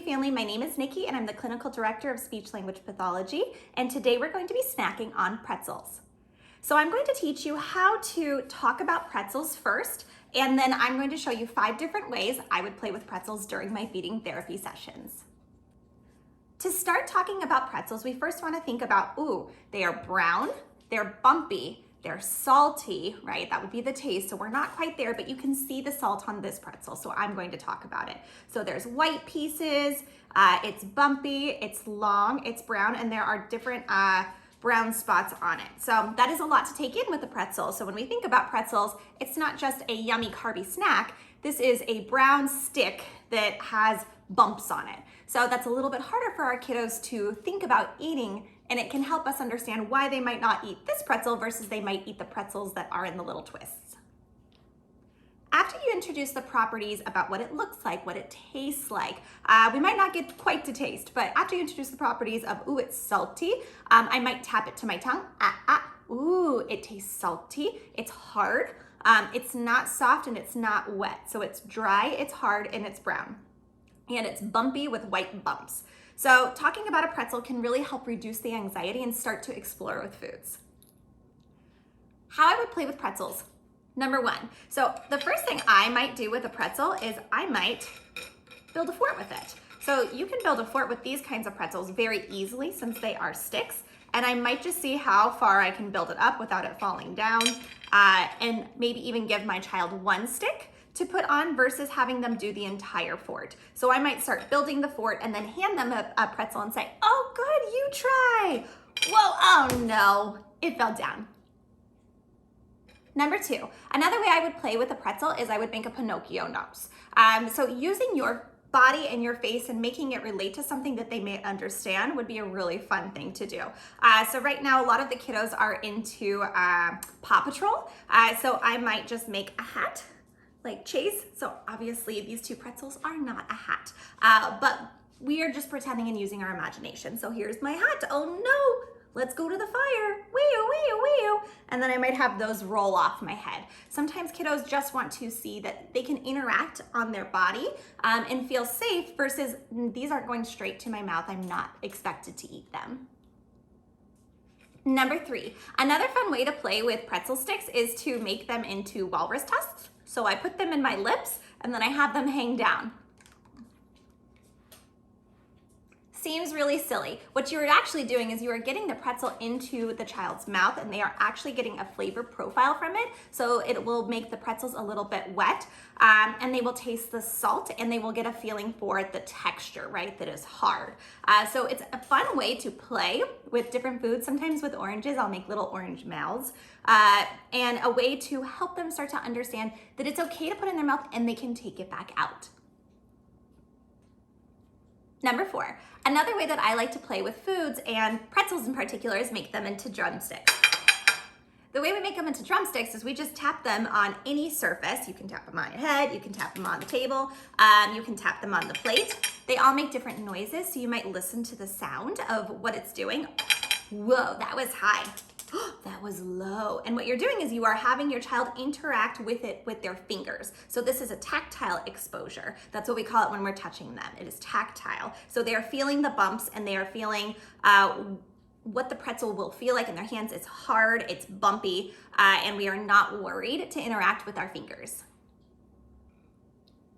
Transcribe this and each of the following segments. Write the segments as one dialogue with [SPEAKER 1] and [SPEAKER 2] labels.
[SPEAKER 1] family, my name is Nikki and I'm the Clinical Director of Speech Language Pathology, and today we're going to be snacking on pretzels. So I'm going to teach you how to talk about pretzels first, and then I'm going to show you 5 different ways I would play with pretzels during my feeding therapy sessions. To start talking about pretzels, we first want to think about, they are brown, they're bumpy, they're salty, right? That would be the taste. So we're not quite there, but you can see the salt on this pretzel. So I'm going to talk about it. So there's white pieces, it's bumpy, it's long, it's brown, and there are different brown spots on it. So that is a lot to take in with a pretzel. So when we think about pretzels, it's not just a yummy carby snack. This is a brown stick that has bumps on it. So that's a little bit harder for our kiddos to think about eating, and it can help us understand why they might not eat this pretzel versus they might eat the pretzels that are in the little twists. After you introduce the properties about what it looks like, what it tastes like, we might not get quite to taste, but after you introduce the properties of, it's salty, I might tap it to my tongue. It tastes salty, it's hard, it's not soft, and it's not wet. So it's dry, it's hard, and it's brown. And it's bumpy with white bumps. So talking about a pretzel can really help reduce the anxiety and start to explore with foods. How I would play with pretzels. Number 1, so the first thing I might do with a pretzel is I might build a fort with it. So you can build a fort with these kinds of pretzels very easily since they are sticks, and I might just see how far I can build it up without it falling down, and maybe even give my child 1 stick to put on versus having them do the entire fort. So I might start building the fort and then hand them a pretzel and say, oh good, you try. Whoa, oh no, it fell down. Number 2, another way I would play with a pretzel is I would make a Pinocchio nose. So using your body and your face and making it relate to something that they may understand would be a really fun thing to do. So right now, a lot of the kiddos are into Paw Patrol. So I might just make a hat like Chase. So obviously these 2 pretzels are not a hat, but we are just pretending and using our imagination. So here's my hat. Oh no, let's go to the fire. Wee-oo, wee-oo, wee-oo. And then I might have those roll off my head. Sometimes kiddos just want to see that they can interact on their body and feel safe versus these aren't going straight to my mouth. I'm not expected to eat them. Number 3, another fun way to play with pretzel sticks is to make them into walrus tusks. So I put them in my lips and then I have them hang down. Seems really silly. What you're actually doing is you are getting the pretzel into the child's mouth and they are actually getting a flavor profile from it. So it will make the pretzels a little bit wet and they will taste the salt and they will get a feeling for the texture, right, that is hard. So it's a fun way to play with different foods. Sometimes with oranges, I'll make little orange mouths and a way to help them start to understand that it's okay to put in their mouth and they can take it back out. Number 4, another way that I like to play with foods and pretzels in particular is make them into drumsticks. The way we make them into drumsticks is we just tap them on any surface. You can tap them on your head, you can tap them on the table, you can tap them on the plate. They all make different noises, so you might listen to the sound of what it's doing. Whoa, that was high. That was low. And what you're doing is you are having your child interact with it with their fingers. So this is a tactile exposure. That's what we call it when we're touching them. It is tactile. So they are feeling the bumps and they are feeling what the pretzel will feel like in their hands. It's hard, it's bumpy, and we are not worried to interact with our fingers.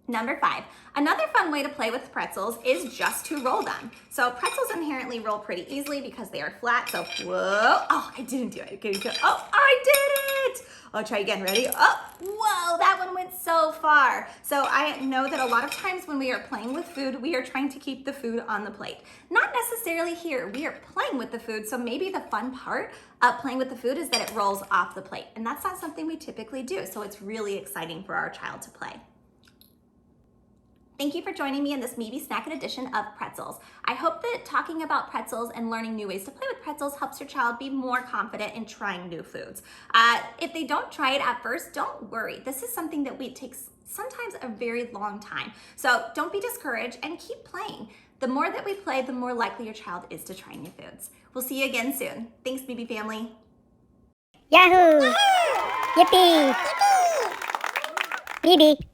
[SPEAKER 1] Number 5, another fun way to play with pretzels is just to roll them. So pretzels inherently roll pretty easily because they are flat. So whoa, oh, I didn't do it. Oh, I did it. I'll try again, ready? Oh, whoa, that one went so far. So I know that a lot of times when we are playing with food, we are trying to keep the food on the plate. Not necessarily here, we are playing with the food. So maybe the fun part of playing with the food is that it rolls off the plate. And that's not something we typically do. So it's really exciting for our child to play. Thank you for joining me in this MeBe Snackin edition of Pretzels. I hope that talking about pretzels and learning new ways to play with pretzels helps your child be more confident in trying new foods. If they don't try it at first, don't worry. This is something that takes sometimes a very long time. So don't be discouraged and keep playing. The more that we play, the more likely your child is to try new foods. We'll see you again soon. Thanks, MeBe family.
[SPEAKER 2] Yahoo! Yippee! MeBe!